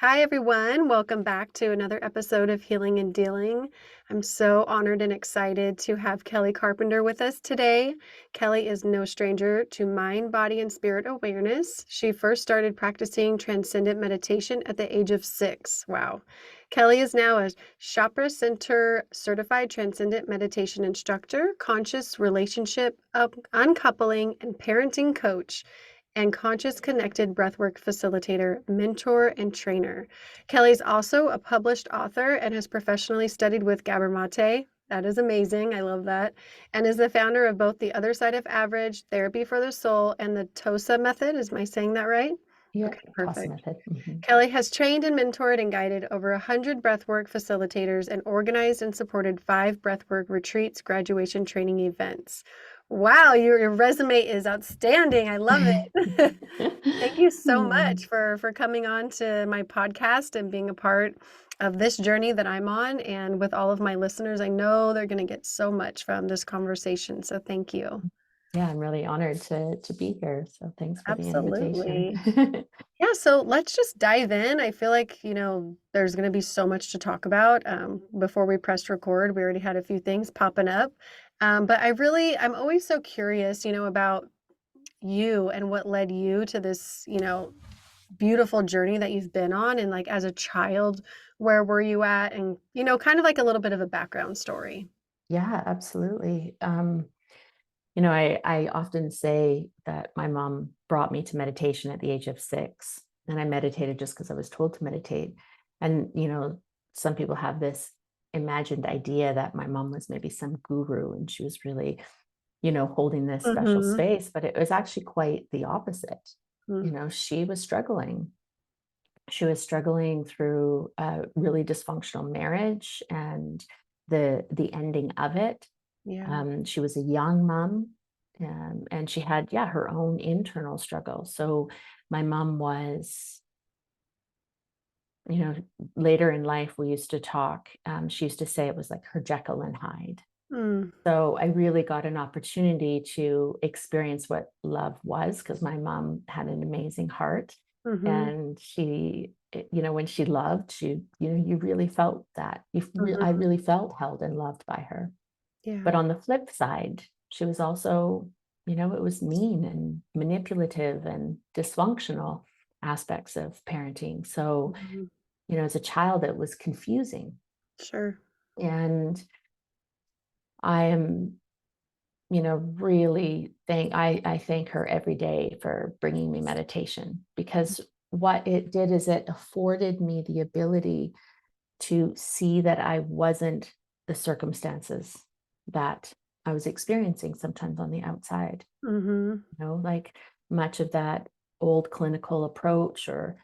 Hi, everyone. Welcome back to another episode of Healing and Dealing. I'm so honored and excited to have Keli Carpenter with us today. Keli is no stranger to mind, body, and spirit awareness. She first started practicing transcendent meditation at the age of 6. Wow. Keli is now a Chakra Center certified transcendent meditation instructor, conscious relationship uncoupling, and parenting coach, and conscious connected breathwork facilitator, mentor, and trainer. Keli's also a published author and has professionally studied with Gabor Mate. That is amazing. I love that. And is the founder of both The Other Side of Average, Therapy for the Soul, and the TOSA method. Is my saying that right? Yeah, Okay, toss perfect. method. Keli has trained and mentored and guided over 100 breathwork facilitators and organized and supported 5 breathwork retreats, graduation training events. Wow, your resume is outstanding. I love it. Thank you so much Mm. for coming on to my podcast and being a part of this journey that I'm on. And with all of my listeners, I know they're going to get so much from this conversation. So thank you. Yeah, I'm really honored to be here. So thanks for the invitation. Absolutely. Yeah, so let's just dive in. I feel like, there's going to be so much to talk about. Before we pressed record, we already had a few things popping up. But I'm always so curious, about you and what led you to this, beautiful journey that you've been on. And like as a child, where were you at? And, kind of like a little bit of a background story. Yeah, absolutely. I often say that my mom brought me to meditation at the age of 6, and I meditated just because I was told to meditate. And, some people have this imagined idea that my mom was maybe some guru and she was really, holding this special Mm-hmm. space, but it was actually quite the opposite. Mm. She was struggling. She was struggling through a really dysfunctional marriage and the ending of it. Yeah. She was a young mom, and she had, yeah, her own internal struggle. So my mom was, you know, later in life, we used to talk. She used to say it was like her Jekyll and Hyde. Mm. So I really got an opportunity to experience what love was because my mom had an amazing heart. Mm-hmm. And when she loved, you really felt that. I Mm-hmm. really felt held and loved by her. Yeah. But on the flip side, she was also, it was mean and manipulative and dysfunctional aspects of parenting. So, Mhm. as a child, it was confusing. Sure. And I am, really I thank her every day for bringing me meditation, because what it did is it afforded me the ability to see that I wasn't the circumstances that I was experiencing sometimes on the outside. Mhm. Like much of that old clinical approach or,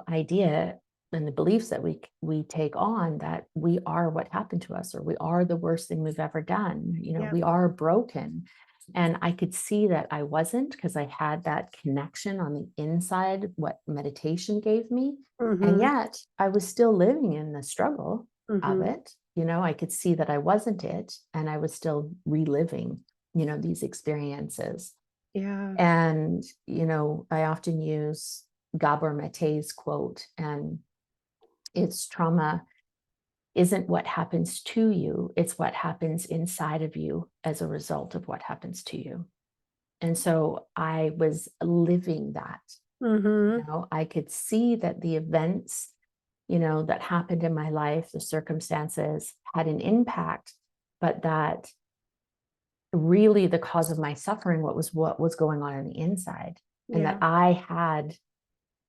idea and the beliefs that we take on, that we are what happened to us, or we are the worst thing we've ever done. Yeah. We are broken. And I could see that I wasn't, because I had that connection on the inside, what meditation gave me. And Mhm. yet I was still living in the struggle of Mhm. it. I could see that I wasn't it, and I was still reliving, these experiences. Yeah. And, I often use Gabor Mate's quote, and it's trauma isn't what happens to you, it's what happens inside of you as a result of what happens to you. And so I was living that. Mhm. I could see that the events, that happened in my life, the circumstances had an impact, but that really the cause of my suffering, what was going on the inside, and that Yeah. I had,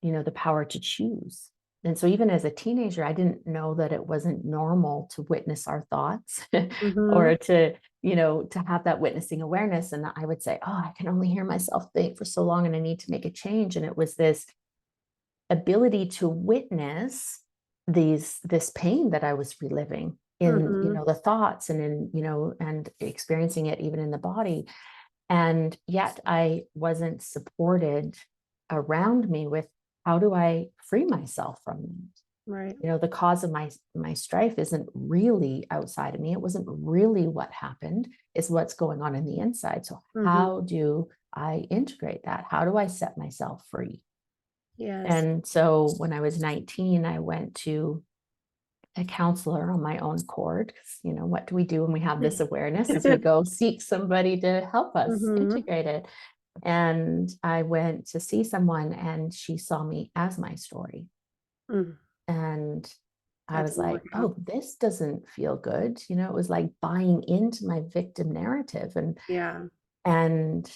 the power to choose. And so even as a teenager, I didn't know that it wasn't normal to witness our thoughts Mhm. or to have that witnessing awareness. And I would say, oh, I can only hear myself think for so long and I need to make a change. And it was this ability to witness this pain that I was reliving in, Mhm. the thoughts, and in, and experiencing it even in the body. And yet I wasn't supported around me with, how do I free myself from that? Right. The cause of my strife isn't really outside of me. It wasn't really what happened. It's what's going on in the inside. So Mhm. how do I integrate that? How do I set myself free? Yes. And so when I was 19, I went to a counselor on my own accord. 'Cause, you know, what do we do when we have this awareness? Is we go seek somebody to help us Mhm. integrate it. And I went to see someone, and she saw me as my story. Mm. And I That's was like, wonderful. oh, this doesn't feel good. You know, it was like buying into my victim narrative, Yeah. and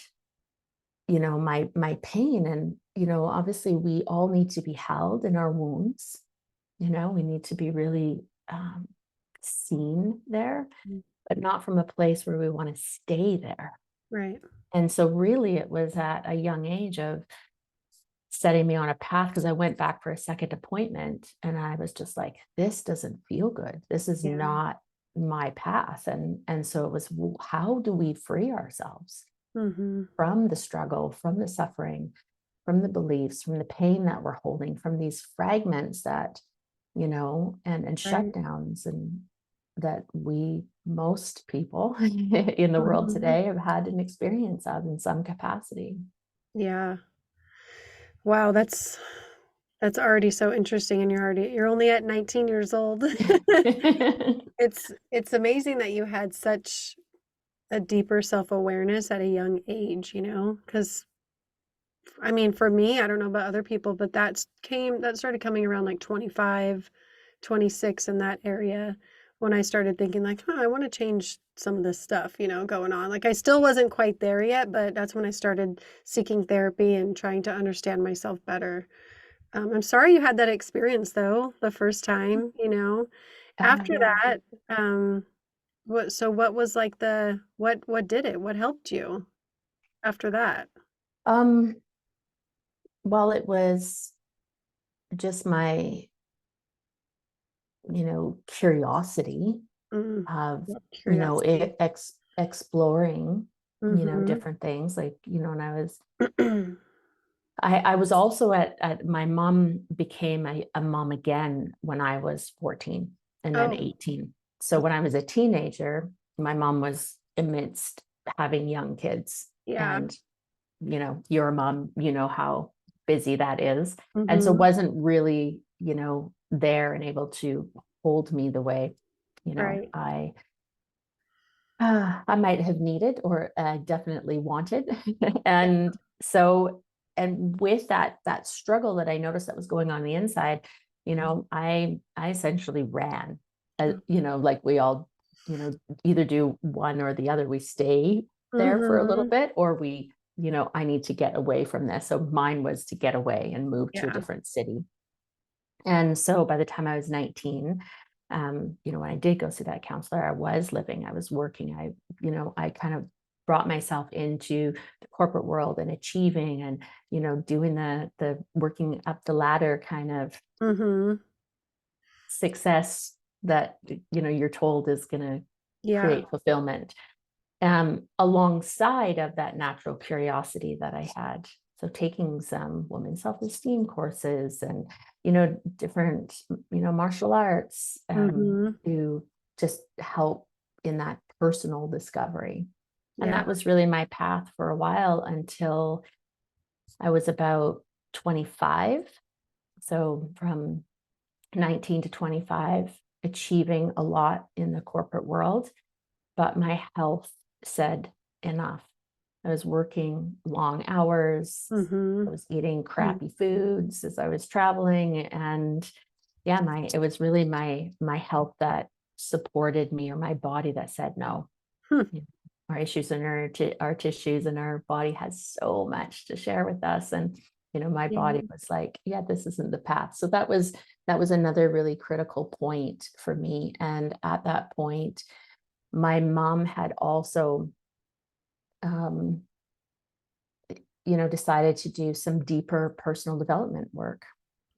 you know, my pain. And you know, obviously we all need to be held in our wounds. You know, we need to be really seen there, Mm. but not from a place where we want to stay there. Right. And so really it was at a young age of setting me on a path, because I went back for a second appointment and I was just like, this doesn't feel good. This is Yeah. not my path. And so it was, how do we free ourselves Mhm. from the struggle, from the suffering, from the beliefs, from the pain that we're holding, from these fragments that, you know, and Right. shutdowns, and that we, most people in the world Mhm. today, have had an experience of in some capacity. Yeah. Wow, that's already so interesting, and you're only at 19 years old. It's amazing that you had such a deeper self-awareness at a young age, you know, because I mean, for me, I don't know about other people, but that started coming around, like, 25, 26 in that area when I started thinking like, "Huh, I wanna change some of this stuff," you know, going on. Like, I still wasn't quite there yet, but that's when I started seeking therapy and trying to understand myself better. I'm sorry you had that experience though, the first time, you know? After Yeah. that, what was like what did it? What helped you after that? Um, well, it was just my, you know, curiosity Mm, of, love you know, curiosity. exploring, you know, Mhm. different things. Like, you know, when I was also at my mom became a mom again when I was 14 and then Oh, 18. So when I was a teenager, my mom was amidst having young kids. yeah. And, you know, you're a mom, you know how busy that is. And so Mhm. wasn't really, you know, there and able to hold me the way, you know, Right. I might have needed, or definitely wanted. Yeah. And so, and with that struggle that I noticed that was going on the inside, you know, I essentially ran, you know, like we all, you know, either do one or the other. We stay there for a little Mhm. bit, or we, you know, I need to get away from this. So mine was to get away and move to a Yeah. different city. And so by the time I was 19, you know, when I did go see that counselor, I was living, I was working, you know, I kind of brought myself into the corporate world and achieving, and, you know, doing the working up the ladder kind of Mhm. success that, you know, you're told is going to Yeah. create fulfillment, alongside of that natural curiosity that I had. So taking some women's self-esteem courses, and, you know, different, you know, martial arts, Mhm. to just help in that personal discovery. And Yeah. that was really my path for a while until I was about 25. So from 19 to 25, achieving a lot in the corporate world, but my health said enough. I was working long hours. I Mhm. was eating Mm. crappy foods as I was traveling. And yeah, it was really my health that supported me, or my body that said no. Hmm. You know, our issues and our tissues and our body has so much to share with us. And, you know, my body Yeah. was like, yeah, this isn't the path. So that was another really critical point for me. And at that point, my mom had also, um, you know, decided to do some deeper personal development work.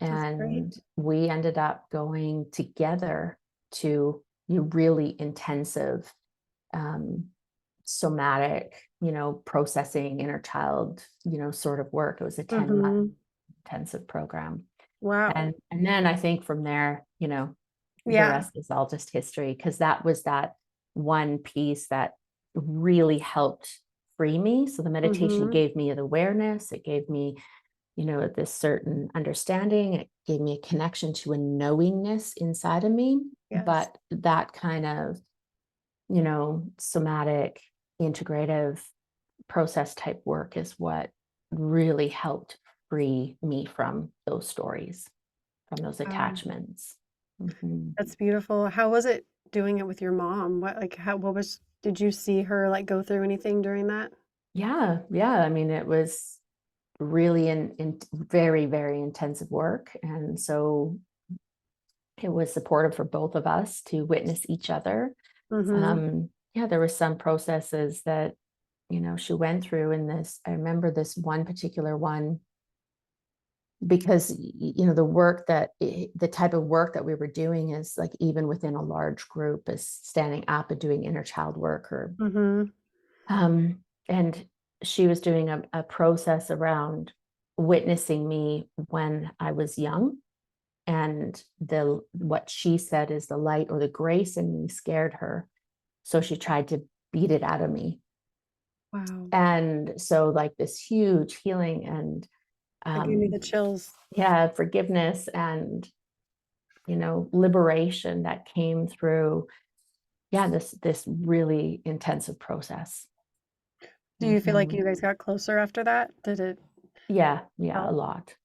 That's great. And we ended up going together to really intensive, um, somatic, you know, processing inner child, you know, sort of work. It was a 10-month Mhm. intensive program. Wow. And then I think from there, you know, the Yeah. rest is all just history, because that was that one piece that really helped free me. So the meditation Mhm. gave me the awareness, it gave me, this certain understanding. It gave me a connection to a knowingness inside of me. Yes. But that kind of, somatic, integrative process type work is what really helped free me from those stories, from those Wow. attachments. Mhm. That's beautiful. How was it doing it with your mom? What was did you see her, like, go through anything during that? Yeah, yeah. I mean, it was really in very, very intensive work. And so it was supportive for both of us to witness each other. Mhm. Yeah, there were some processes that, she went through in this. I remember this one particular one because, the type of work that we were doing is like even within a large group is standing up and doing inner child work or, Mhm. and she was doing a process around witnessing me when I was young. And the what she said is the light or the grace in me scared her. So she tried to beat it out of me. Wow. And so like this huge healing and That gave me the um chills. yeah, forgiveness and liberation that came through, yeah, this really intensive process. Do you feel like Mhm. you guys got closer after that? Did it Yeah, yeah, a help? lot.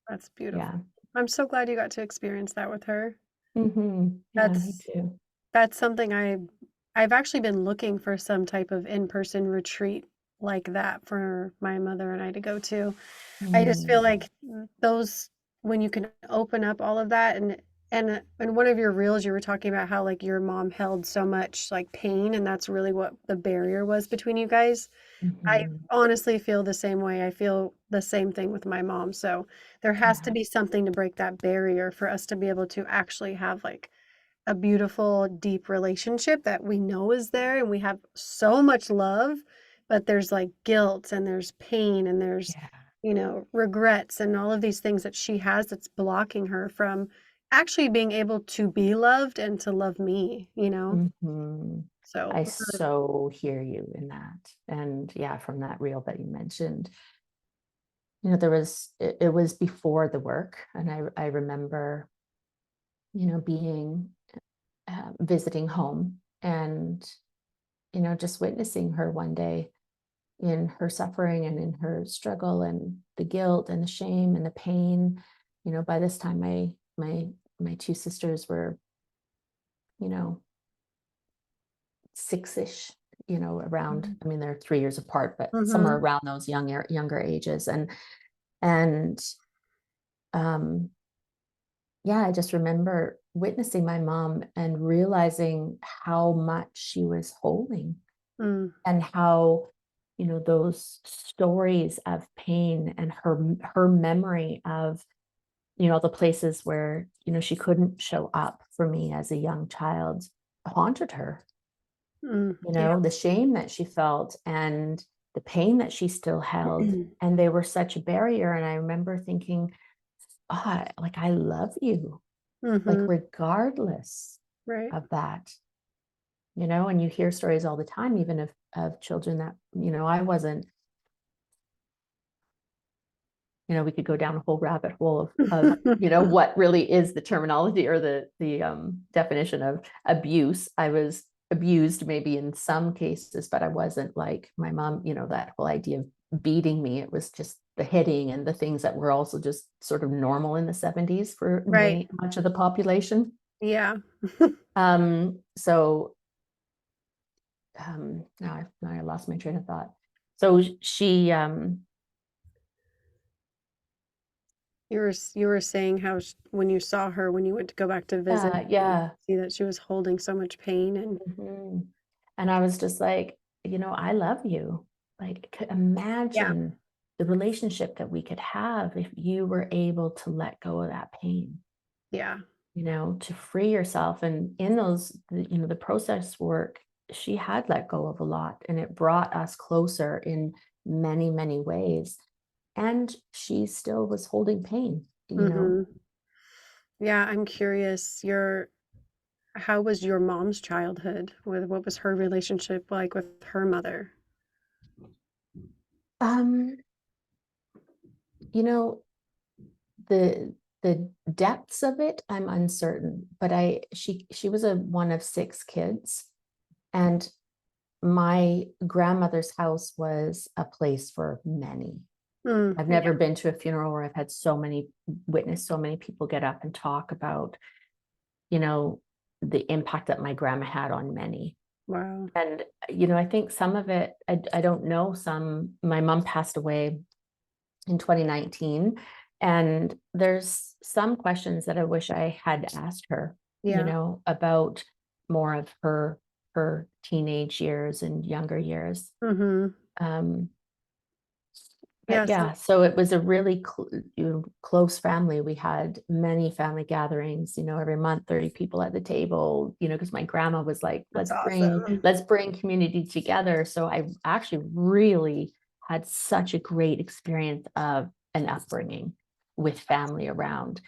That's beautiful. Yeah. I'm so glad you got to experience that with her. Yeah, me That's too. that's something I've actually been looking for some type of in-person retreat like that for my mother and I to go to. I just feel Mm, like those when you can open up all of that and in one of your reels you were talking about how like your mom held so much like pain and that's really what the barrier was between you guys. I mhm. honestly feel the same way. I feel the same thing with my mom. So there has to Yeah. be something to break that barrier for us to be able to actually have like a beautiful, deep relationship that we know is there and we have so much love, but there's like guilt and there's pain and there's, Yeah. regrets and all of these things that she has that's blocking her from actually being able to be loved and to love me. Mhm. So, I so hear you in that. And yeah, from that reel that you mentioned, it was before the work. And I remember, being visiting home and, just witnessing her one day in her suffering and in her struggle and the guilt and the shame and the pain. By this time my two sisters were, you know, six-ish, around. Mhm. I mean, they're 3 years apart, but somewhere Mhm. around those younger ages. And um, yeah, I just remember witnessing my mom and realizing how much she was holding Mm, and how, those stories of pain and her memory of, the places where, she couldn't show up for me as a young child haunted her. yeah. The shame that she felt and the pain that she still held. And they were such a barrier. And I remember thinking, oh, like, I love you, like, Mhm. regardless Right. of that, and you hear stories all the time, even of children that, I wasn't, we could go down a whole rabbit hole of what really is the terminology or the definition of abuse. I was abused maybe in some cases, but I wasn't like my mom, that whole idea of beating me. It was just the hitting and the things that were also just sort of normal in the 70s for Right. much of the population. Yeah. So now I lost my train of thought. So she You were saying how when you saw her when you went to go back to visit, you yeah. see that she was holding so much pain and Mhm. And I was just like, I love you. Like, yeah, imagine the relationship that we could have if you were able to let go of that pain, yeah. to free yourself. And in the process work, she had let go of a lot and it brought us closer in many, many ways. And she still was holding pain. Mhm. Yeah, I'm curious, how was your mom's childhood? What was her relationship like with her mother? Um, you know, the the depths of it, I'm uncertain, but she was a one of 6 kids, and my grandmother's house was a place for many. Mm, I've yeah. never been to a funeral where I've had witnessed so many people get up and talk about, you know, the impact that my grandma had on many. Wow. And, I think some of it, I don't know, my mom passed away in 2019. And there's some questions that I wish I had asked her, Yeah. about more of her teenage years and younger years. Mhm. Um, Yeah, but so yeah, so it was a really close family. We had many family gatherings, every month, 30 people at the table, because my grandma was like, that's awesome. let's bring community together. So I actually really had such a great experience of an upbringing with family around,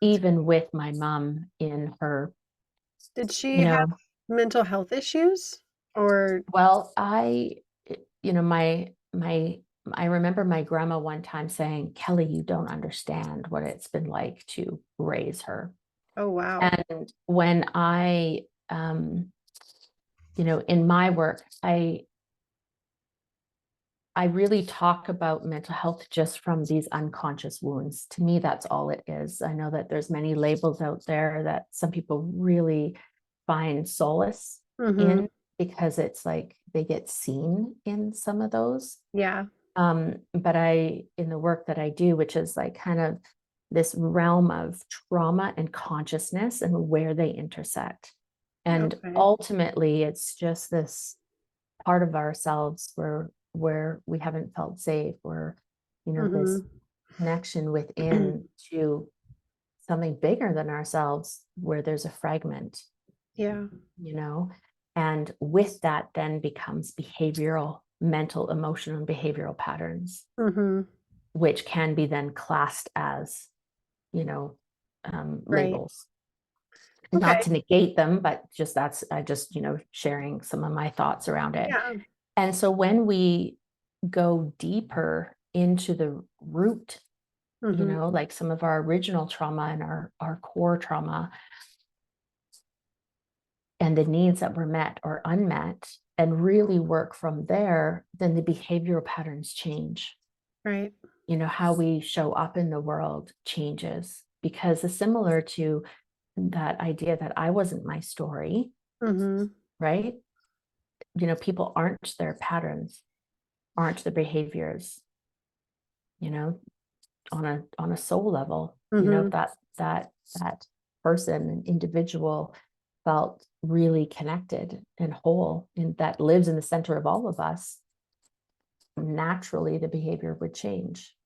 even with my mom in her, Did she you have know, mental health issues? Or well, my I remember my grandma one time saying, Kelly, you don't understand what it's been like to raise her. oh, wow. And when in my work, I really talk about mental health just from these unconscious wounds. To me, that's all it is. I know that there's many labels out there that some people really find solace Mhm. in, because it's like they get seen in some of those. Yeah. But in the work that I do, which is like kind of this realm of trauma and consciousness and where they intersect. And Okay. ultimately, it's just this part of ourselves where we haven't felt safe, or this Mhm. connection within to something bigger than ourselves, where there's a fragment, Yeah. you know and with that then becomes behavioral, mental, emotional, and behavioral patterns, Mhm. which can be then classed as, Right. labels. Not Okay. to negate them, but just that's I just sharing some of my thoughts around it. Yeah. And so when we go deeper into the root, Mhm. like some of our original trauma and our core trauma, and the needs that were met or unmet, and really work from there, then the behavioral patterns change. Right. How we show up in the world changes, because it's similar to that idea that I wasn't my story, Mhm. right? People aren't their patterns, aren't the behaviors, you know, on a soul level, Mhm. that person, an individual, felt really connected and whole, and that lives in the center of all of us, naturally the behavior would change.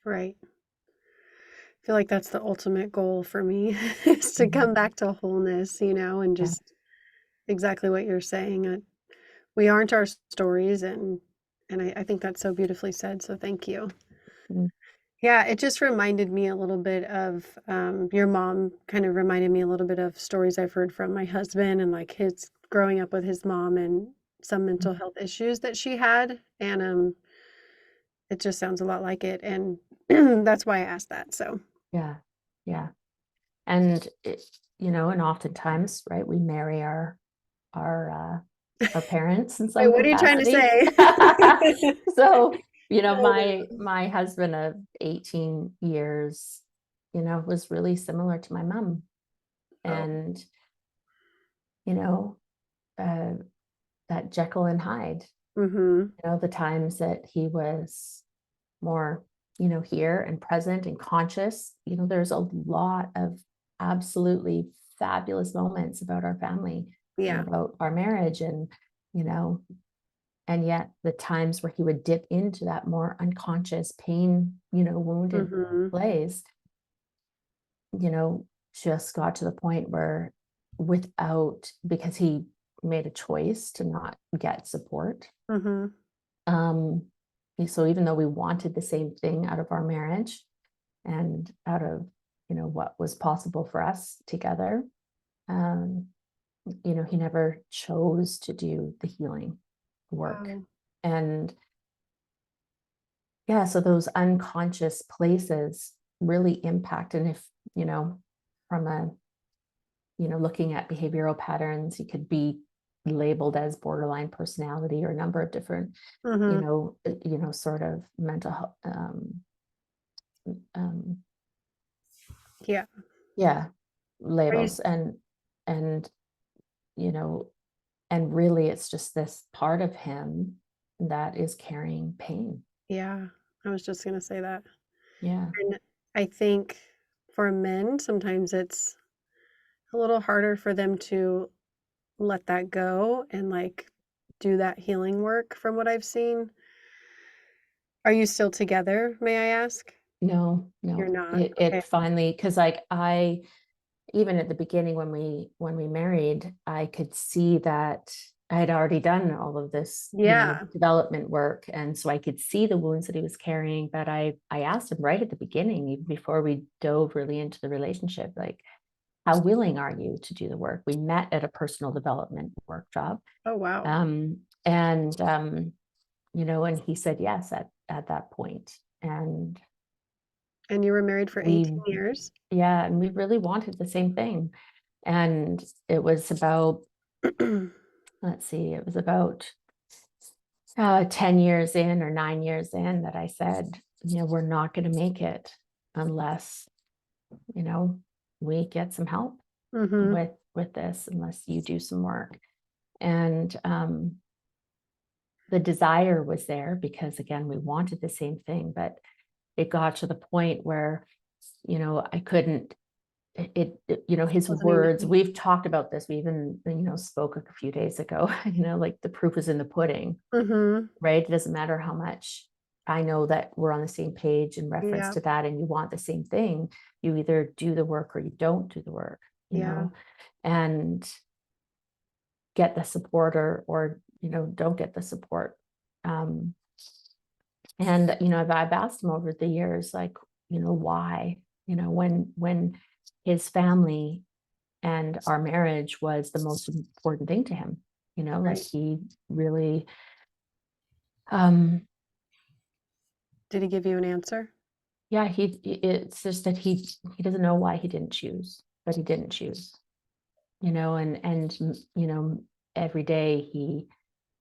Right. I feel like that's the ultimate goal for me is to Mhm. come back to wholeness, and Yeah. just exactly what you're saying. We aren't our stories, and I think that's so beautifully said. So thank you. Mm. Yeah, it just reminded me a little bit of your mom. Kind of reminded me a little bit of stories I've heard from my husband and like his growing up with his mom and some mental health issues that she had, and it just sounds a lot like it, and that's why I asked that. So Yeah. Yeah. And and oftentimes, right, we marry our our parents in wait, some what are you trying to capacity. say? So, my husband of 18 years, was really similar to my mom. Oh, And, you know, uh, that Jekyll and Hyde, mm-hmm. the times that he was more, here and present and conscious. There's a lot of absolutely fabulous moments about our family and Yeah. about our marriage, you know, and yet the times where he would dip into that more unconscious pain, wounded Mm-hmm. place, you know, just got to the point where, because he made a choice to not get support. Mm-hmm. Um, so even though we wanted the same thing out of our marriage and out of, what was possible for us together, um, he never chose to do the healing work. Wow. And Yeah, so those unconscious places really impact. And if, from a, looking at behavioral patterns, you could be labeled as borderline personality or a number of different, Mhm. sort of mental health, um, Yeah. yeah, Are you labels. And, you know, and really it's just this part of him that is carrying pain. Yeah, I was just gonna say that. Yeah. And I think for men, sometimes it's a little harder for them to let that go and, like, do that healing work from what I've seen. Are you still together, may I ask? No, You're no. not? It Okay. finally, because like I even at the beginning when we married, I could see that I had already done all of this, Yeah. development work. And so I could see the wounds that he was carrying. But I asked him right at the beginning, even before we dove really into the relationship, like, how willing are you to do the work? We met at a personal development workshop. Oh, wow. And he said yes at that point. And And you were married for we 18 years? yeah, and we really wanted the same thing. And it was about, let's see, it was about 10 years in or 9 years in that I said, we're not going to make it unless, you know, we get some help Mhm. with this, unless you do some work. And the desire was there because, again, we wanted the same thing, but it got to the point where, I couldn't, his Wasn't words, enough. we've talked about this. We even, spoke a few days ago, like the proof is in the pudding, Mhm. right? It doesn't matter how much I know that we're on the same page in reference Yeah, to that and you want the same thing. You either do the work or you don't do the work, yeah. and get the support or don't get the support. Um, and I've asked him over the years, like, why, when his family and our marriage was the most important thing to him, like Right. he really, um, Did he give you an answer? yeah, it's just that he doesn't know why he didn't choose, but he didn't choose, and every day he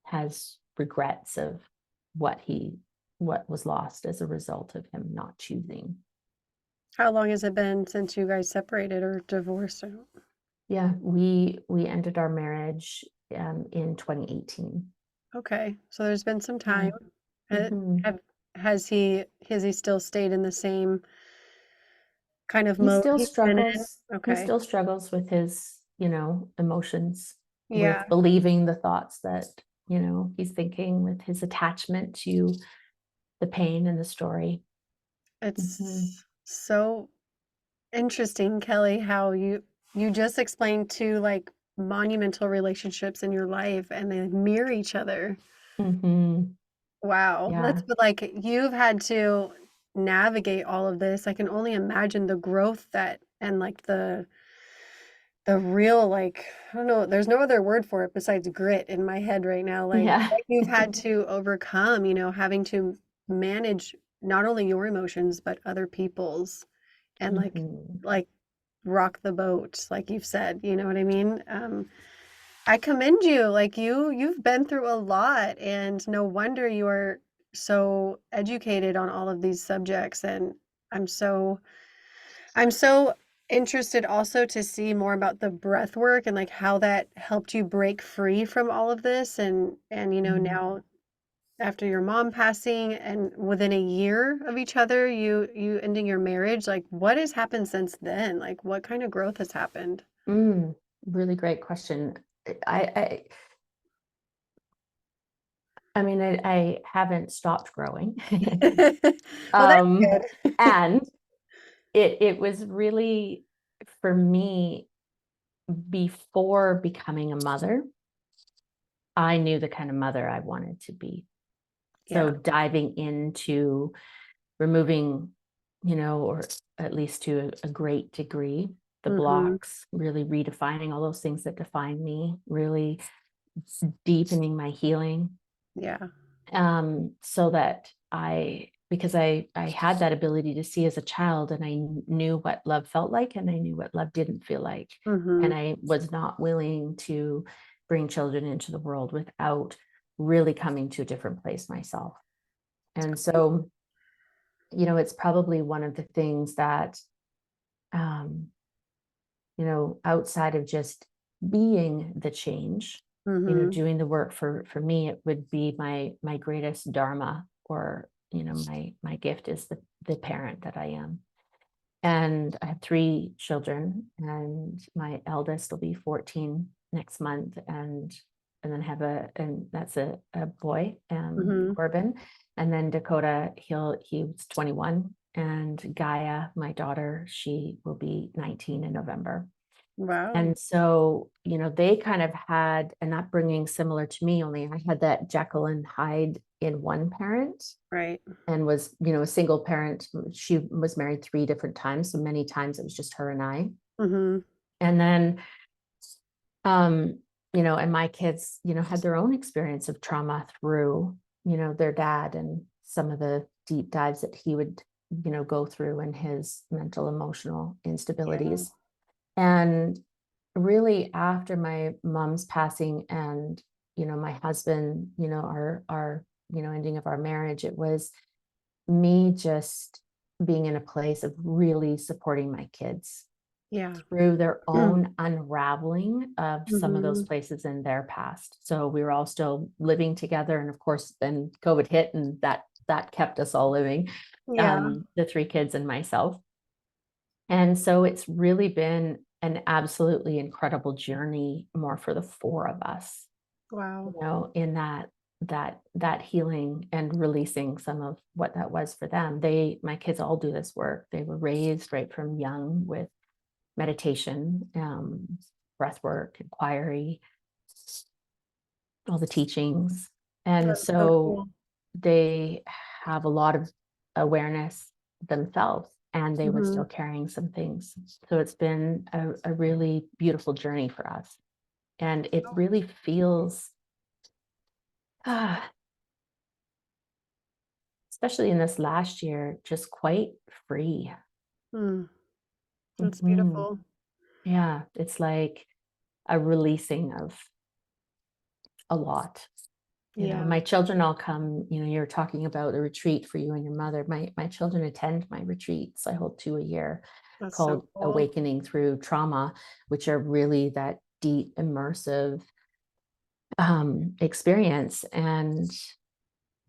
has regrets of what he what was lost as a result of him not choosing. How long has it been since you guys separated or divorced? Yeah, we ended our marriage in 2018. Okay, so there's been some time. Yeah. Ha Hmm. have has he still stayed in the same kind of He mode still he's been in? struggles. He Okay. still struggles with his, emotions, Yeah, with believing the thoughts that, he's thinking, with his attachment to the pain and the story. Hmm. it's so interesting, Kelly, how you just explained 2, like, monumental relationships in your life, and they mirror each other. Hmm. Wow, that's Yeah. but, like, you've had to navigate all of this. I can only imagine the growth that and, like, the real, like, I don't know, there's no other word for it besides grit in my head right now, like, Yeah. what you've had to overcome, having to manage not only your emotions, but other people's and, Hmm. like, rock the boat, like you've said, you know what I mean? I commend you, like, you've been through a lot, and no wonder you are so educated on all of these subjects, and I'm so I'm so interested also to see more about the breath work and, like, how that helped you break free from all of this, and Mm. now after your mom passing and within a year of each other, you ending your marriage, like, what has happened since then? Like, what kind of growth has happened? Mm. Really great question. I I mean, I haven't stopped growing. Well, that's um, good. and it was really, for me, before becoming a mother, I knew the kind of mother I wanted to be. So Yeah. diving into removing, or at least to a great degree, the Mhm. blocks, really redefining all those things that define me, really deepening my healing, Yeah. so that I because I had that ability to see as a child, and I knew what love felt like, and I knew what love didn't feel like. And Mhm. I was not willing to bring children into the world without really coming to a different place myself. And so, it's probably one of the things that, um, outside of just being the change, Mhm. doing the work for me, it would be my greatest dharma, or, my gift is the parent that I am. And I have 3 children, and my eldest will be 14 next month, and then have and that's a boy, Mhm. Corbin, and then Dakota, he's 21, and Gaia, my daughter, she will be 19 in November. Wow. And so, they kind of had an upbringing similar to me, only I had that Jekyll and Hyde in one parent, Right. and was, a single parent. She was married 3 different times, so many times it was just her and I. Mhm. And then, um, and my kids, had their own experience of trauma through, their dad, and some of the deep dives that he would, go through in his mental, emotional Yeah. instabilities. And really, after my mom's passing, and, my husband, our, ending of our marriage, it was me just being in a place of really supporting my kids Yeah. through their own unraveling of some of those Mhm. places in their past. So we were all still living together, and of course then COVID hit, and that kept us all living, Yeah. the 3 kids and myself. And so it's really been an absolutely incredible journey, more for the 4 of us, Wow. in that healing and releasing some of what that was for them. My kids all do this work. They were raised right from young with meditation, breath work, inquiry, all the teachings. And That's so so cool. they have a lot of awareness themselves, and they were still Mhm. carrying some things. So it's been a really beautiful journey for us. And it really feels, ah, especially in this last year, just quite free. Mm. That's Mhm. beautiful. Yeah, it's like a releasing of a lot. Yeah. My children all come, you're talking about a retreat for you and your mother. My children attend my retreats. I hold 2 a year, That's so called cool. Awakening Through Trauma, which are really that deep, immersive, experience. And,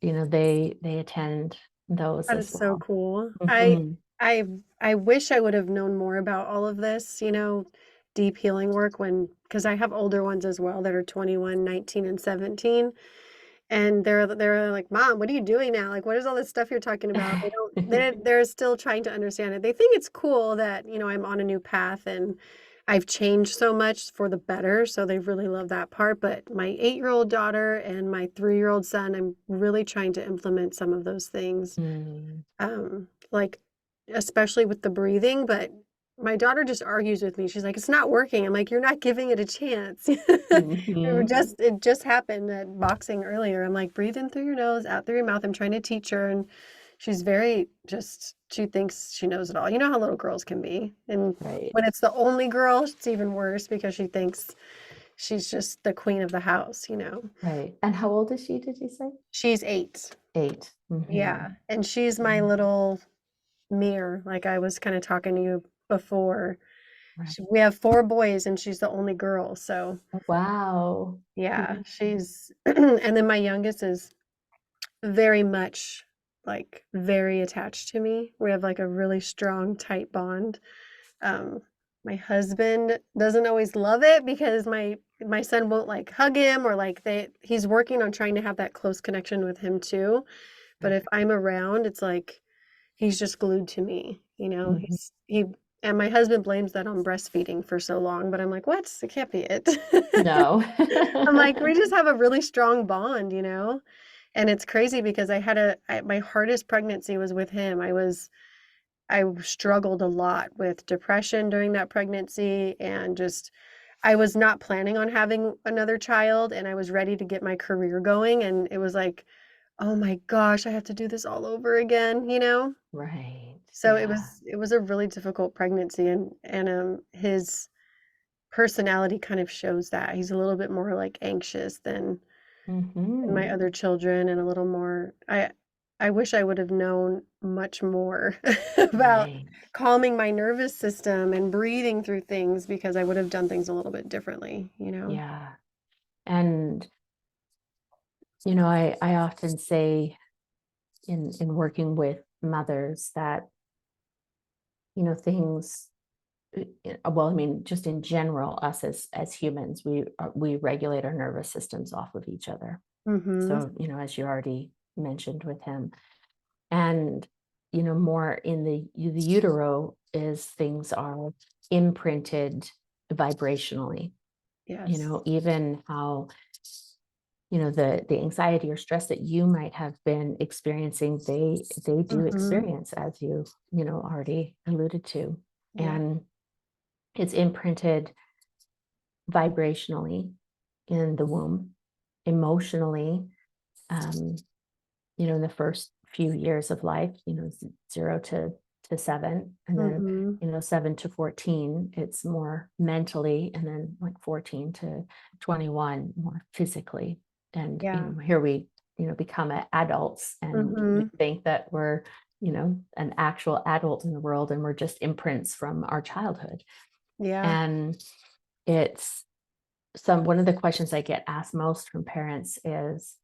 they attend those That as is so well. cool. Mhm. I I wish I would have known more about all of this, deep healing work because I have older ones as well that are 21, 19, and 17. And they're like, "Mom, what are you doing now? Like, what is all this stuff you're talking about?" They're still trying to understand it. They think it's cool that, I'm on a new path and I've changed so much for the better, so they really love that part. But my 8-year-old daughter and my 3-year-old son, I'm really trying to implement some of those things. Mm, Like, especially with the breathing, but my daughter just argues with me. She's like, "It's not working." I'm like, "You're not giving it a chance." mhm. It just happened at boxing earlier. I'm like, "Breathe in through your nose, out through your mouth." I'm trying to teach her, and she's very just she thinks she knows it all. You know how little girls can be. And Right, when it's the only girl, it's even worse because she thinks she's just the queen of the house. right. And how old is she, did you say? She's 8. 8. Mhm. Yeah, and she's my Mhm. little mirror, like I was kinda talking to you before. Right. We have 4 boys, and she's the only girl, so, Wow. yeah, she's and then my youngest is very much, like, very attached to me. We have, like, a really strong, tight bond. Um, my husband doesn't always love it because my son won't, like, hug him or, like, he's working on trying to have that close connection with him too, but if Right. I'm around, it's like he's just glued to me, Mhm. he and my husband blames that on breastfeeding for so long, but I'm like, "What? It can't be it." No. I'm like, "We just have a really strong bond?" And it's crazy because my hardest pregnancy was with him. I struggled a lot with depression during that pregnancy, and just I was not planning on having another child, and I was ready to get my career going, and it was like, oh my gosh, I have to do this all over again, you know? Right. So Yeah. it was a really difficult pregnancy, his personality kind of shows that. He's a little bit more, like, anxious than my Hmm. other children and a little more I wish I would have known much more about Right. calming my nervous system and breathing through things because I would have done things a little bit differently, you know? Yeah. And, I often say in working with mothers that, things, well, I mean, just in general, us as humans, we regulate our nervous systems off of each other. Mhm. So, as you already mentioned with him, and more in the utero is things are imprinted vibrationally. Yes. Even how the anxiety or stress that you might have been experiencing, they do Mhm. experience, as already alluded to. Yeah. And it's imprinted vibrationally in the womb, emotionally, um, in the first few years of life, 0 to 7, and then, Mhm. 7 to 14, it's more mentally, and then like 14 to 21, more physically. And, Yeah. here we, become adults, and we Mhm. think that we're, an actual adult in the world, and we're just imprints from our childhood. Yeah. And it's one of the questions I get asked most from parents is,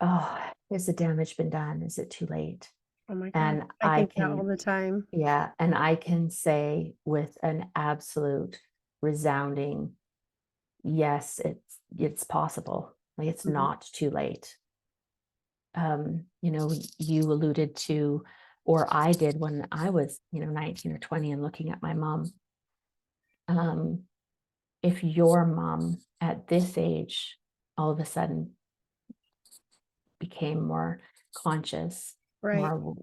"Oh, has the damage been done? Is it too late?" Oh my gosh. And I I think that all can, the time. yeah, and I can say with an absolute resounding yes, it's possible. Like, it's Mhm. not too late. You alluded to, or I did when I was, 19 or 20 and looking at my mom. Um, if your mom at this age all of a sudden became more conscious, Right. more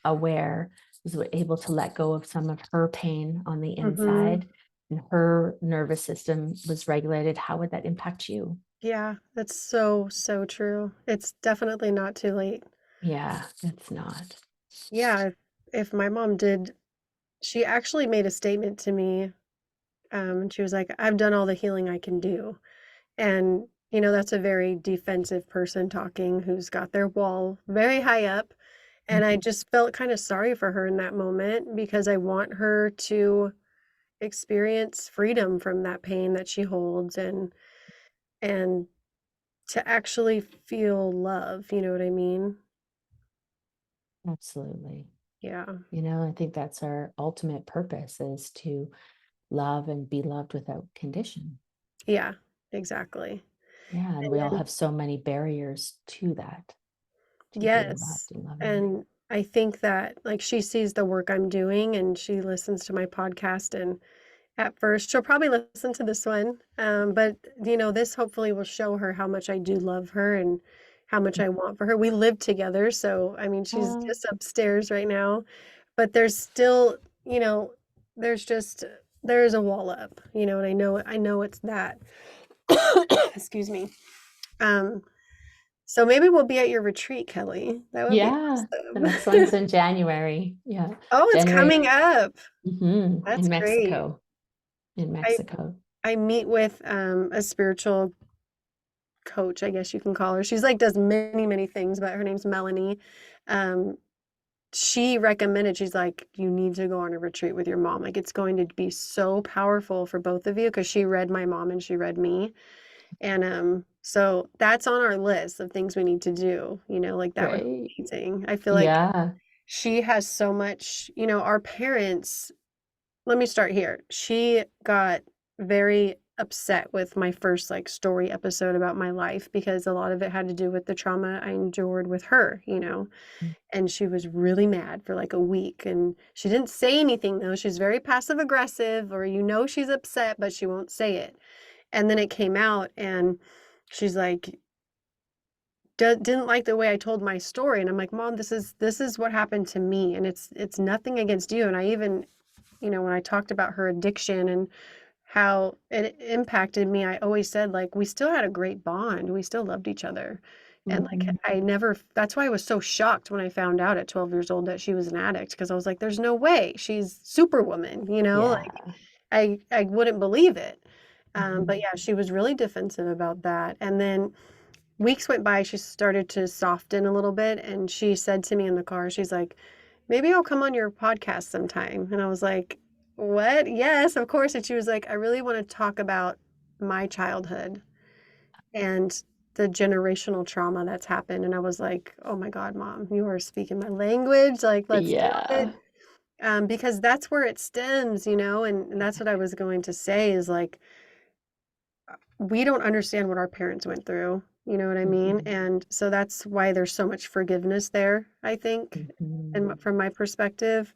aware, was able to let go of some of her pain on the Mhm. inside, and her nervous system was regulated, how would that impact you? Yeah, that's so, so true. It's definitely not too late. Yeah, it's not. Yeah, if my mom did she actually made a statement to me, and she was like, "I've done all the healing I can do." And, that's a very defensive person talking who's got their wall very high up, and I Mhm. just felt kinda sorry for her in that moment because I want her to experience freedom from that pain that she holds and to actually feel love, you know what I mean? Absolutely. Yeah. I think that's our ultimate purpose, is to love and be loved without condition. Yeah, exactly. Yeah, and And we all then have so many barriers to that, to being yes, loved and loving. and I think that, like, she sees the work I'm doing, and she listens to my podcast, and at first she'll probably listen to this one, but, this hopefully will show her how much I do love her and how much I want for her. We live together, so, I mean, she's Uh, just upstairs right now, but there's still, you know, there's just there is a wall up, and I know it's that. Excuse me. Um, so maybe we'll be at your retreat, Kelly. That would be yeah, the next one's awesome. in January. Yeah, Oh, it's January. coming up. In That's great. Mexico. In I Mexico. I meet with, a spiritual coach, I guess you can call her. She's, like, does many, many things, but her name's Melanie. Um, she recommended she's like, "You need to go on a retreat with your mom, like, it's going to be so powerful for both of you because she read my mom and she read me, and, so that's on our list of things we need to do, like, that would Great. be amazing. I feel like Yeah. she has so much our parents let me start here. She got very upset with my first, like, story episode about my life because a lot of it had to do with the trauma I endured with her, Mm. and she was really mad for, like, a week, and she didn't say anything, though. She's very passive aggressive or she's upset, but she won't say it, and then it came out, and she's like, didn't like the way I told my story, and I'm like, "Mom, this is what happened to me, and it's nothing against you," and I even when I talked about her addiction and how it impacted me, I always said, like, we still had a great bond. We still loved each other, And, like, Mhm. I never that's why I was so shocked when I found out at 12 years old that she was an addict, because I was like, "There's no way. She's superwoman," you know? Like, Yeah. I wouldn't believe it. But Mhm. yeah, she was really defensive about that, and then weeks went by, she started to soften a little bit, and she said to me in the car, she's like, "Maybe I'll come on your podcast sometime." And I was like, "What? Yes, of course." And she was like, "I really wanna talk about my childhood and the generational trauma that's happened." And I was like, "Oh my god, mom, you are speaking my language, like, let's do it." Yeah. Because that's where it stems, and that's what I was going to say is, like, we don't understand what our parents went through, you know what I mean? Mhm. And so that's why there's so much forgiveness there, I think, and Mhm. from my perspective.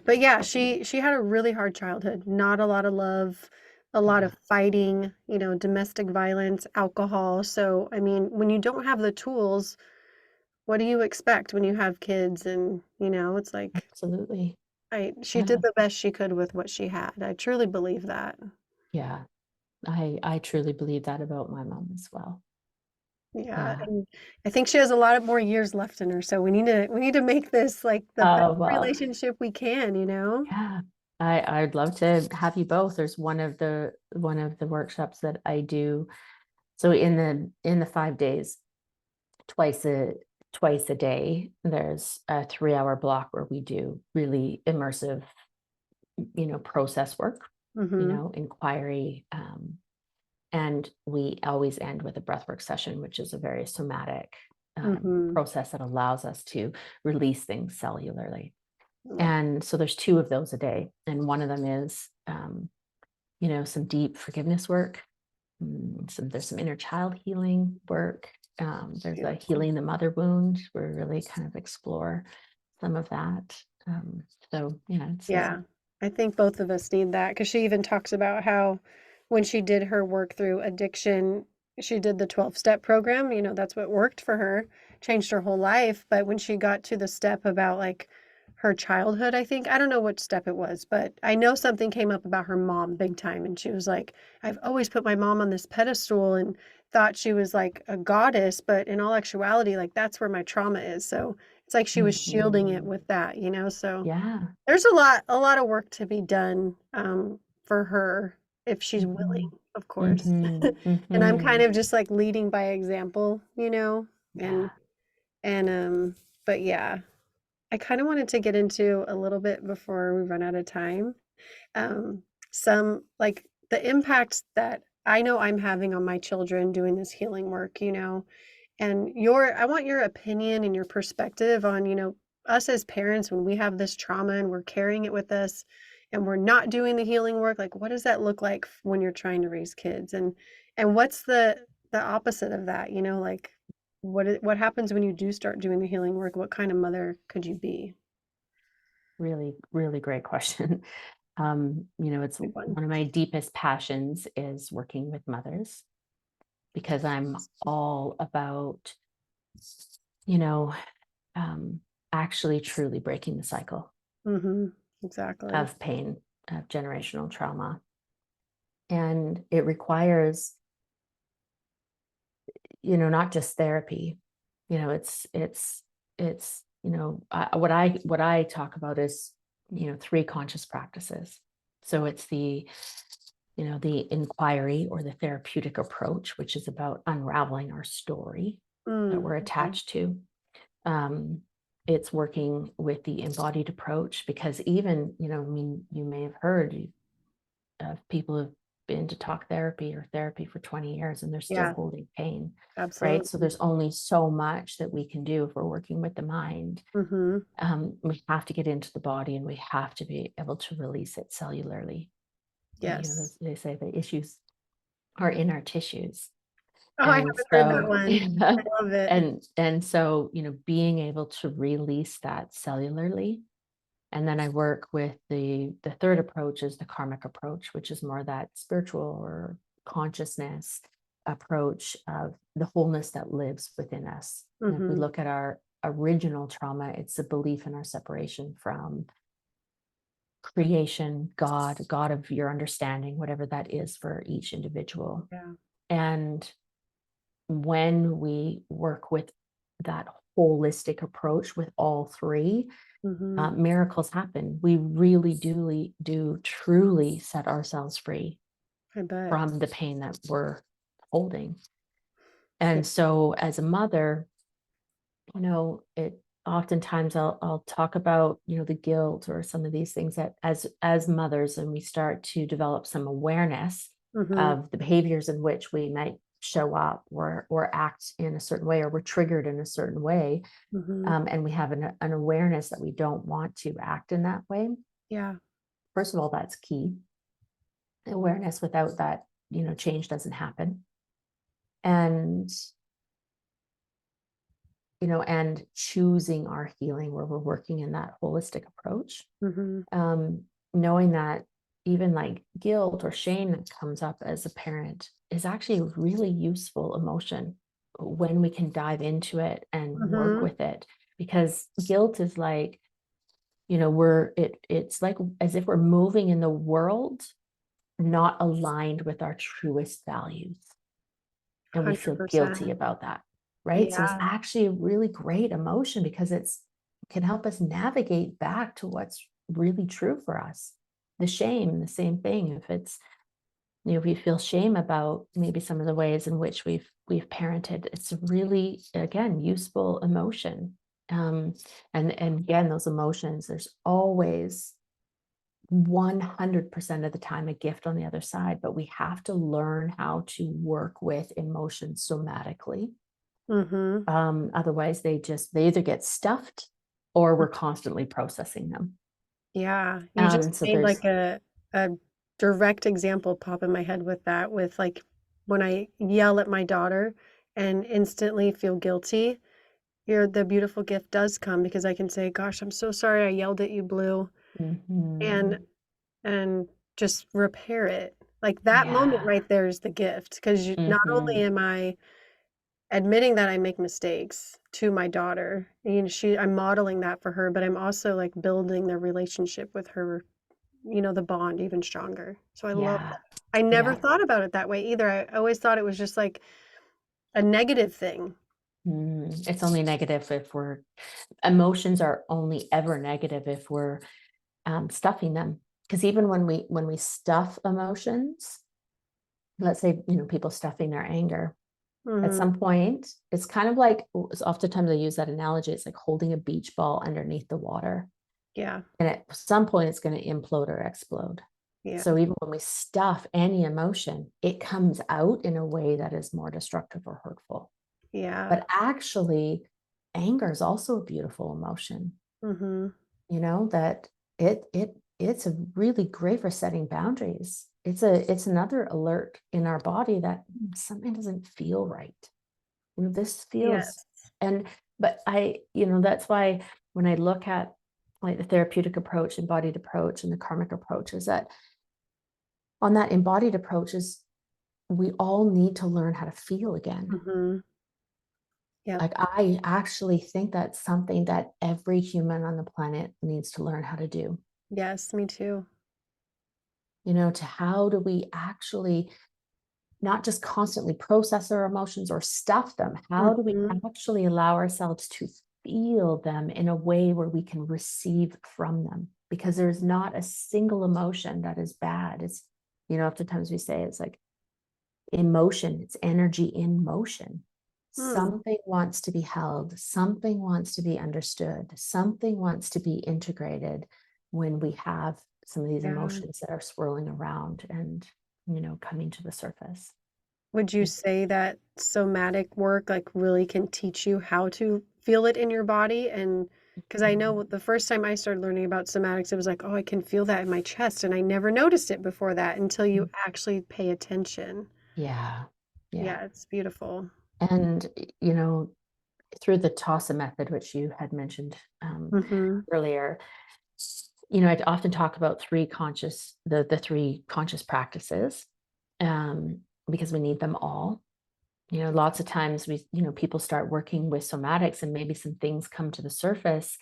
But yeah, she had a really hard childhood. Not a lot of love, a lot Yeah, of fighting, domestic violence, alcohol. So, I mean, when you don't have the tools, what do you expect when you have kids? And, it's like absolutely. she did Yeah. the best she could with what she had. I truly believe that. Yeah. I truly believe that about my mom as well. Yeah, Yeah. and I think she has a lot of more years left in her, so we need to make this, like, the best Oh, well, relationship we can, you know? yeah. I'd love to have you both. There's one of the workshops that I do. So in the 5 days, twice a twice a day, there's a 3-hour block where we do really immersive, process work, Mhm, inquiry, and we always end with a breathwork session, which is a very somatic mhm. process that allows us to release things cellularly. I love And so there's two of those a day. And one of them is, some deep forgiveness work. There's some inner child healing work. There's a beautiful. healing the mother wound. We really kind of explore some of that. So yeah, it's Yeah, I think both of us need that because she even talks about how when she did her work through addiction, she did the 12-step program, that's what worked for her, changed her whole life, but when she got to the step about, like, her childhood, I think I don't know which step it was, but I know something came up about her mom big time, and she was like, "I've always put my mom on this pedestal and thought she was, like, a goddess, but in all actuality, like, that's where my trauma is." So, it's like she was shielding it Mhm. with that, so Yeah. there's a lot of work to be done, for her if she's willing, Mhm. of course. Mhm. And I'm kind Mhm. of just, like, leading by example, and Yeah. and, but yeah, I kinda wanted to get into a little bit before we run out of time, um, some like, the impact that I know I'm having on my children doing this healing work, and I want your opinion and your perspective on, us as parents when we have this trauma and we're carrying it with us and we're not doing the healing work, like what does that look like when you're trying to raise kids? And what's the opposite of that, like what happens when you do start doing the healing work? What kind of mother could you be? Really, really great question. It's Big one. one of my deepest passions is working with mothers because I'm all about, you know, um, actually truly breaking the cycle Mhm. Exactly. of pain, of generational trauma. And it requires, not just therapy. It's what I talk about is, three conscious practices. So it's the inquiry or the therapeutic approach, which is about unraveling our story that we're Okay. attached to. Um, it's working with the embodied approach because even, I mean, you may have heard of people who've been to talk therapy or therapy for 20 years and they're still Yeah, holding pain, right? So absolutely. there's only so much that we can do if we're working with the mind. Mhm. We have to get into the body and we have to be able to release it cellularly. Yes. They say the issues are in our tissues. Oh, I And haven't heard that so, one. I love it. and so, being able to release that cellularly. And then I work with the third approach is the karmic approach, which is more that spiritual or consciousness approach of the wholeness that lives within us. And if we Mhm. look at our original trauma, it's a belief in our separation from creation, God of your understanding, whatever that is for each individual. Yeah. And when we work with that holistic approach with all three, Mhm. miracles happen. We really do truly set ourselves free I bet. from the pain that we're holding. Yeah. And so as a mother, it oftentimes I'll talk about, the guilt or some of these things that as mothers, and we start to develop some awareness Mhm. of the behaviors in which we might show up or act in a certain way, or we're triggered in a certain way, Mhm. and we have an awareness that we don't want to act in that way. Yeah. First of all, that's key. Awareness without that, change doesn't happen. And and choosing our healing where we're working in that holistic approach, Mhm. um, knowing that even like guilt or shame that comes up as a parent is actually a really useful emotion when we can dive into it and work Mhm. with it. Because guilt is like, it's like as if we're moving in the world not aligned with our truest values, and we feel guilty 100%. about that, right? So it's Yeah. actually a really great emotion because it can help us navigate back to what's really true for us. The shame, the same thing. If it's, if we feel shame about maybe some of the ways in which we've parented, it's a really, again, useful emotion. And again, those emotions, there's always 100% of the time a gift on the other side, but we have to learn how to work with emotions somatically. Mhm. Otherwise they either get stuffed or we're constantly processing them. Yeah. You just So made, there's like, a direct example pop in my head with that, with, like, when I yell at my daughter and instantly feel guilty, the beautiful gift does come because I can say, "Gosh, I'm so sorry I yelled at you, Blue," and Mhm. and just repair it. Like, that moment Yeah. right there is the gift, 'cause you not only Mhm. am I admitting that I make mistakes to my daughter, I'm modeling that for her, but I'm also, like, building the relationship with her, the bond even stronger. So I love Yeah. that. I never Yeah. thought about it that way either. I always thought it was just, like, a negative thing. It's only negative if we're emotions are only ever negative if we're stuffing them. Because even when we stuff emotions, let's say, people stuffing their anger, at Mhm. some point, it's kind of like, oftentimes I use that analogy. It's like holding a beach ball underneath the water. Yeah. And at some point, it's going to implode or explode. Yeah. So even when we stuff any emotion, it comes out in a way that is more destructive or hurtful. Yeah. But actually, anger is also a beautiful emotion, Mhm. that it's a really great for setting boundaries. It's another alert in our body that something doesn't feel right. This feels, Yes. and but that's why when I look at like the therapeutic approach, embodied approach, and the karmic approach, is that on that embodied approach is we all need to learn how to feel again. Mhm. Yep. Like I actually think that's something that every human on the planet needs to learn how to do. Yes, me too. To how do we actually not just constantly process our emotions or stuff them? How do we Mhm. actually allow ourselves to feel them in a way where we can receive from them? Because there's not a single emotion that is bad. It's, oftentimes we say it's like emotion, it's energy in motion. Hmm. Something wants to be held, something wants to be understood, something wants to be integrated when we have some of these Yeah. emotions that are swirling around and, coming to the surface. Would you say that somatic work, like, really can teach you how to feel it in your body? And because I know Mhm. the first time I started learning about somatics, it was like, "Oh, I can feel that in my chest," and I never noticed it before that until you actually pay attention. Yeah. Yeah. Yeah, it's beautiful. And, through the TASA method, which you had mentioned Mhm. earlier, I often talk about the three conscious practices, because we need them all. Lots of times people start working with somatics and maybe some things come to the surface,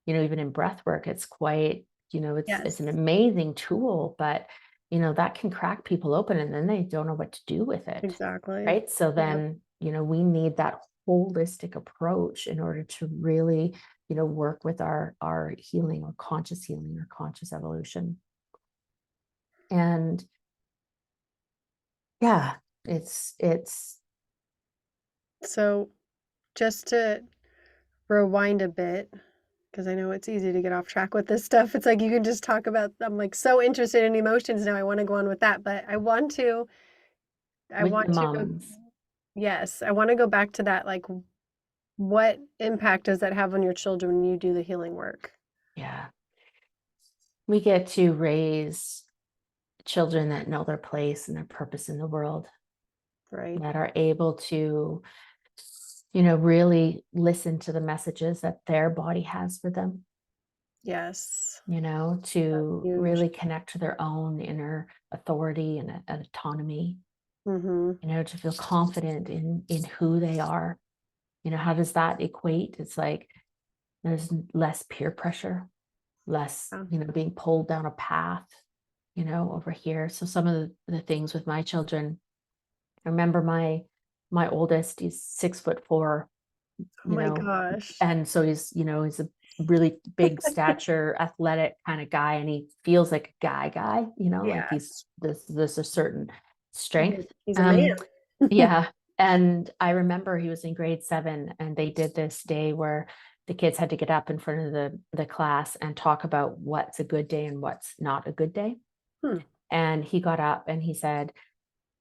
even in breath work, it's quite, it's Yes, an amazing tool, but, that can crack people open and then they don't know what to do with it. exactly. Right. So Yep. then we need that holistic approach in order to really, work with our healing, or conscious evolution. And yeah, it's So, just to rewind a bit, because I know it's easy to get off track with this stuff. It's like you can just talk about, I'm like so interested in emotions now. I want to go on with that, but I with the want to go, moms. yes, I want to go back to that. Like, what impact does that have on your children when you do the healing work? Yeah, we get to raise children that know their place and their purpose in the world, Right. that are able to, really listen to the messages that their body has for them, Yes. to Huge. really connect to their own inner authority and autonomy, Mm-hmm. to feel confident in who they are. How does that equate? It's like there's less peer pressure, less, Yeah. being pulled down a path, over here. So some of the things with my children, I remember my oldest, he's 6'4", Oh my gosh. and so he's a really big stature, athletic kind of guy, and he feels like a guy, like Yeah. there's a certain strength. He's a man. Yeah. And I remember he was in grade 7, and they did this day where the kids had to get up in front of the class and talk about what's a good day and what's not a good day. Hmm. And he got up and he said,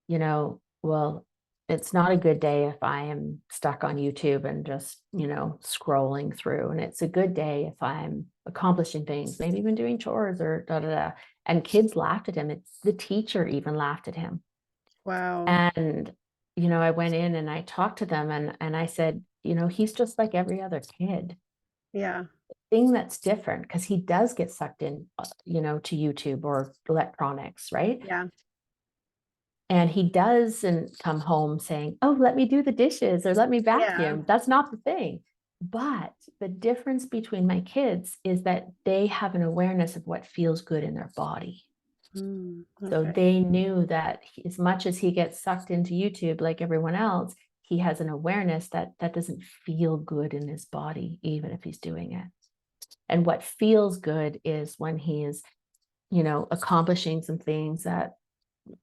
well, it's not a good day if I am stuck on YouTube and just, scrolling through. And it's a good day if I'm accomplishing things, maybe even doing chores or da da da. And kids laughed at him. It's the teacher even laughed at him. Wow. And, I went in and I talked to them, and I said, he's just like every other kid. Yeah. Thing that's different, because he does get sucked in, to YouTube or electronics, right? Yeah. And he doesn't come home saying, oh, let me do the dishes or let me Yeah. vacuum. That's not the thing. But the difference between my kids is that they have an awareness of what feels good in their body. So Okay. they knew that as much as he gets sucked into YouTube like everyone else, he has an awareness that that doesn't feel good in his body, even if he's doing it. And what feels good is when he is, accomplishing some things that,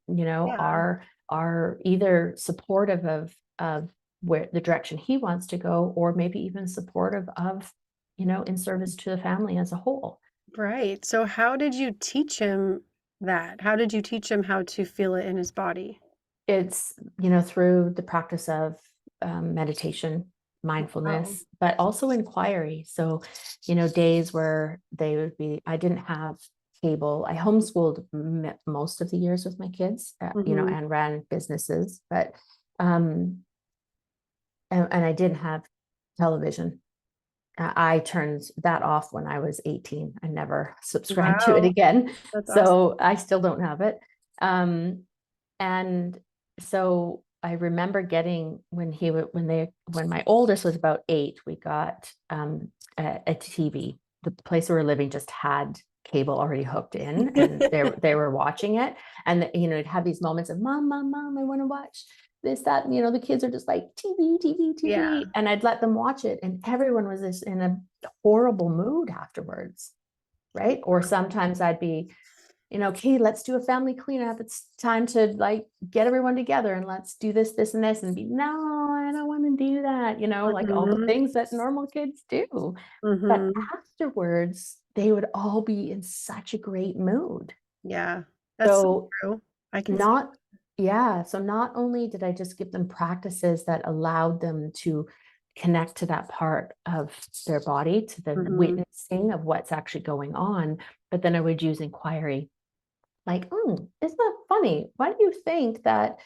Yeah. are either supportive of where the direction he wants to go, or maybe even supportive of, in service to the family as a whole. Right. So how did you teach him that? How did you teach him how to feel it in his body? It's, through the practice of meditation, Oh. mindfulness, but also inquiry. So, days where they would be, I didn't have cable. I homeschooled most of the years with my kids, Mm-hmm. and ran businesses, but, and I didn't have television. I turned that off when I was 18. I never subscribed to it Wow. again. That's awesome. So I still don't have it. And so I remember getting, when my oldest was about 8, we got a TV. The place we were living just had cable already hooked in, and they were watching it. And it'd have these moments of mom, I want to watch this, that, the kids are just like Yeah. TV. And I'd let them watch it, and everyone was just in a horrible mood afterwards. Right. Or sometimes I'd be, okay, let's do a family cleanup. It's time to like get everyone together and let's do this and this, and be, no, I don't want to do that. Like all the Mm-hmm. things that normal kids do. But Mm-hmm. afterwards, they would all be in such a great mood. Yeah. That's so So true. I can see. not, yeah. So not only did I just give them practices that allowed them to connect to that part of their body, to the Mm-hmm. witnessing of what's actually going on, but then I would use inquiry. Like, isn't that funny? Why do you think that,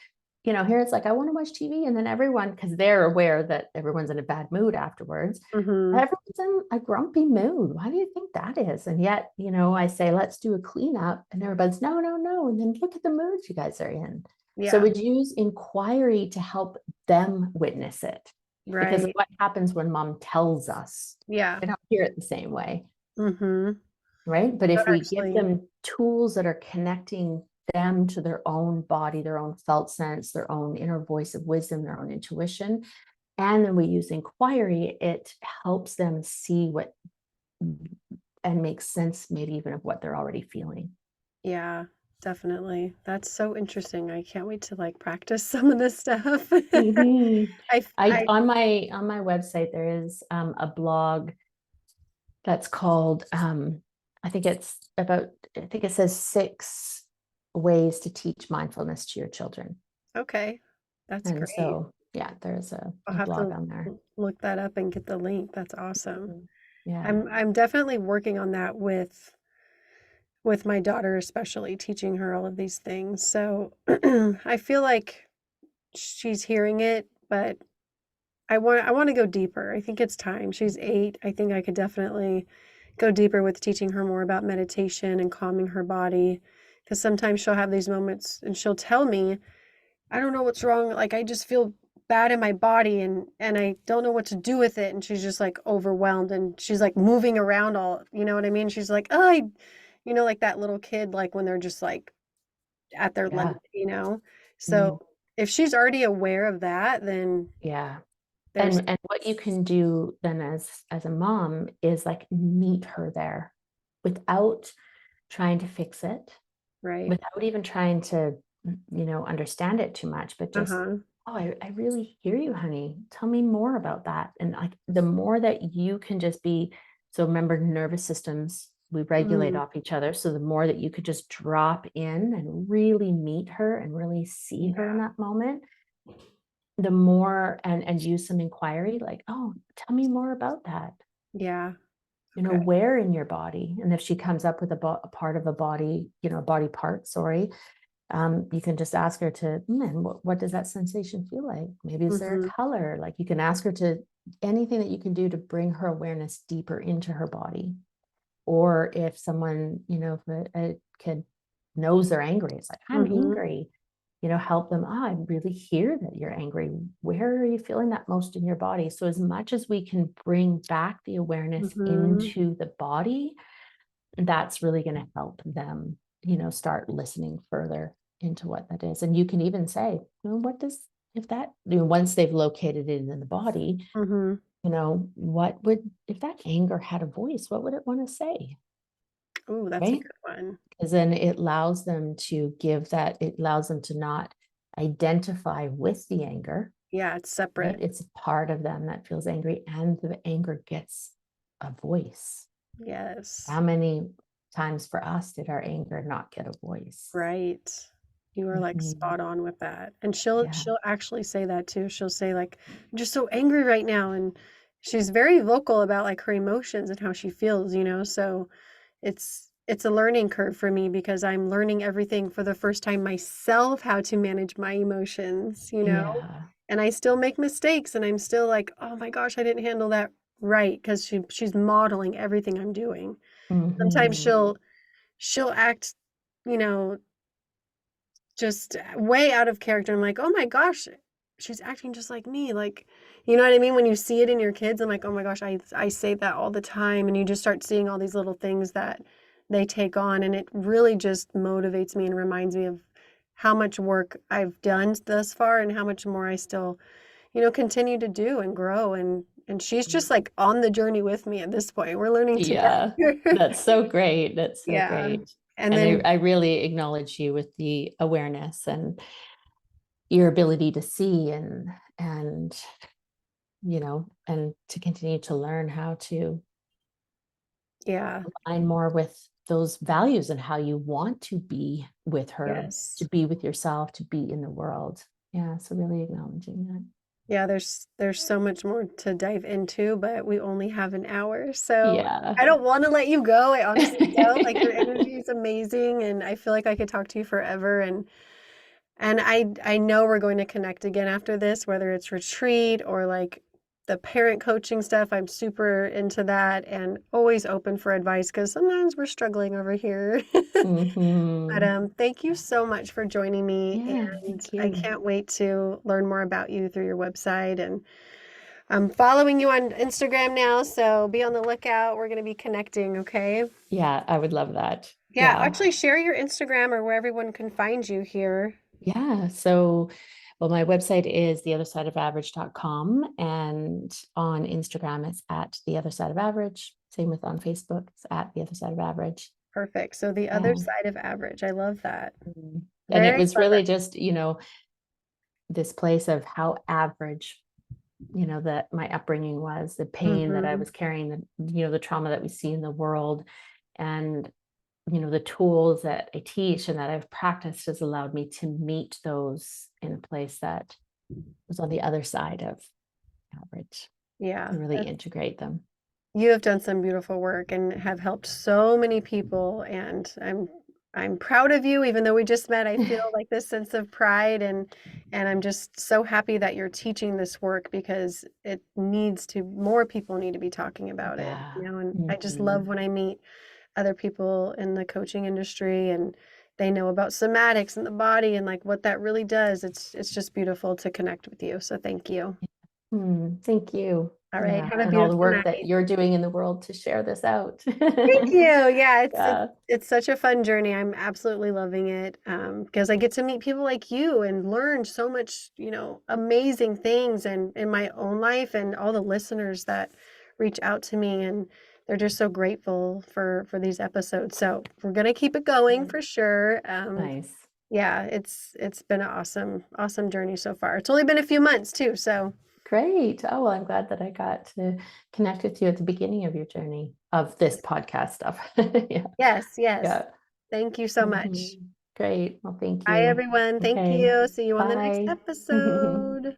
here it's like, I want to watch TV, and then everyone, because they're aware that everyone's in a bad mood afterwards, Mm-hmm. everyone's in a grumpy mood. Why do you think that is? And yet, I say, let's do a cleanup, and everybody's, no, no, no. And then look at the moods you guys are in. So Yeah. we'd use inquiry to help them witness it, because of Right. what happens when mom tells us. Yeah. They don't hear it the same way. Mm-hmm. Right. But So if we give actually, them tools that are connecting them to their own body, their own felt sense, their own inner voice of wisdom, their own intuition. And then we use inquiry, it helps them see what and make sense maybe even of what they're already feeling. Yeah, definitely. That's so interesting. I can't wait to like practice some of this stuff. Mm-hmm. I I I on my website there is a blog that's called I think it's about I think it says 6 ways to teach mindfulness to your children. okay. That's And great. so yeah, there's I'll a have blog to on there. look that up and get the link. That's awesome. Mhm. Yeah. I'm definitely working on that with my daughter, especially teaching her all of these things. So I feel like she's hearing it, but I want to go deeper. I think it's time. She's 8. I think I could definitely go deeper with teaching her more about meditation and calming her body. Because sometimes she'll have these moments and she'll tell me, I don't know what's wrong. Like I just feel bad in my body and I don't know what to do with it. And she's just like overwhelmed and she's like moving around all, you know what I mean? She's like, oh, like that little kid, like when they're just like at their Yeah. limit, you know? So Mm, if she's already aware of that, then yeah. there's And what you can do then as a mom is like meet her there without trying to fix it, right. without even trying to, understand it too much, but just, Uh-huh. oh, I really hear you, honey. Tell me more about that. And like the more that you can just be, so remember, nervous systems, we regulate Mm, off each other. So the more that you could just drop in and really meet her and really see her in yeah. that moment, the more and use some inquiry, like, oh, tell me more about that. Yeah. Okay. Where in your body? And if she comes up with a part of a body, a body part, sorry, you can just ask her to, and what does that sensation feel like? Maybe is there a Mhm. color? Like you can ask her to anything that you can do to bring her awareness deeper into her body. Or if someone, if a kid knows they're angry, it's like, I'm Mhm. angry, help them. I really hear that you're angry. Where are you feeling that most in your body? So as much as we can bring back the awareness Mhm. into the body, that's really going to help them, start listening further into what that is. And you can even say, what does, if that, once they've located it in the body, Mhm. what would, if that anger had a voice, what would it want to say? Ooh, that's a Right. good one. Because then it allows them to give that, it allows them to not identify with the anger, Yeah, it's right? separate. It's part of them that feels angry, and the anger gets a voice. Yes. How many times for us did our anger not get a voice? Right. You are like Mhm. spot on with that. And she'll Yeah. she'll actually say that too. She'll say like, "I'm just so angry right now." And she's very vocal about like her emotions and how she feels, you know? So it's a learning curve for me because I'm learning everything for the first time myself, how to manage my emotions, you know? Yeah. And I still make mistakes and I'm still like, "Oh my gosh, I didn't handle that right," because she's modeling everything I'm doing. Sometimes Hmm. she'll act, you know, just way out of character. I'm like, "Oh my gosh, she's acting just like me." Like, you know what I mean? When you see it in your kids, I'm like, "Oh my gosh, I say that all the time." And you just start seeing all these little things that they take on, and it really just motivates me and reminds me of how much work I've done thus far and how much more I still, continue to do and grow and she's just like on the journey with me at this point. We're learning Yeah. together. That's so great. That's so Yeah. great. And And then I really acknowledge you with the awareness and your ability to see and and to continue to learn how to yeah. align more with those values and how you want to be with her, to Yes. be with yourself, to be in the world. Yeah, so really acknowledging that. Yeah, there's so much more to dive into, but we only have an hour. So Yeah. I don't want to let you go. I honestly don't. Like your energy is amazing and I feel like I could talk to you forever and I know we're going to connect again after this, whether it's retreat or like the parent coaching stuff. I'm super into that and always open for advice because sometimes we're struggling over here. But Hmm. thank you so much for joining me, Yeah, and thank I you. can't wait to learn more about you through your website. And I'm following you on Instagram now, so be on the lookout. We're going to be connecting, okay? Yeah, I would love that. Yeah, Yeah. actually share your Instagram or where everyone can find you here. Yeah. So, well, my website is theothersideofaverage.com, and on Instagram it's at the other side of average. Same with on Facebook, it's at the other side of average. Perfect. So the other And, side of average. I love that. and it Very was clever. really just, this place of how average, that my upbringing was, the pain that I Mhm. was carrying, the trauma that we see in the world. And the tools that I teach and that I've practiced has allowed me to meet those in a place that was on the other side of average Yeah. and really integrate them. You have done some beautiful work and have helped so many people, and I'm proud of you. Even though we just met, I feel like this sense of pride, and I'm just so happy that you're teaching this work because it needs to more people need to be talking about it, Yeah. and I just Mhm. love when I meet other people in the coaching industry and they know about somatics in the body and like what that really does. It's just beautiful to connect with you. So thank you. Thank you. All right. Yeah. Have a And all the beautiful work that night. you're doing in the world to share this out. Thank you. Yeah, Yeah. it's such a fun journey. I'm absolutely loving it because I get to meet people like you and learn so much, amazing things and in my own life and all the listeners that reach out to me and they're just so grateful for these episodes. So we're gonna keep it going for sure. Nice. Yeah, it's been an awesome journey so far. It's only been a few months too, so Great. Oh, well, I'm glad that I got to connect with you at the beginning of your journey of this podcast stuff. Yeah. yes, yes. Yeah. Thank you so much. Great. Well, thank Bye, you. everyone. Thank Okay. you. See you on the next Bye. episode.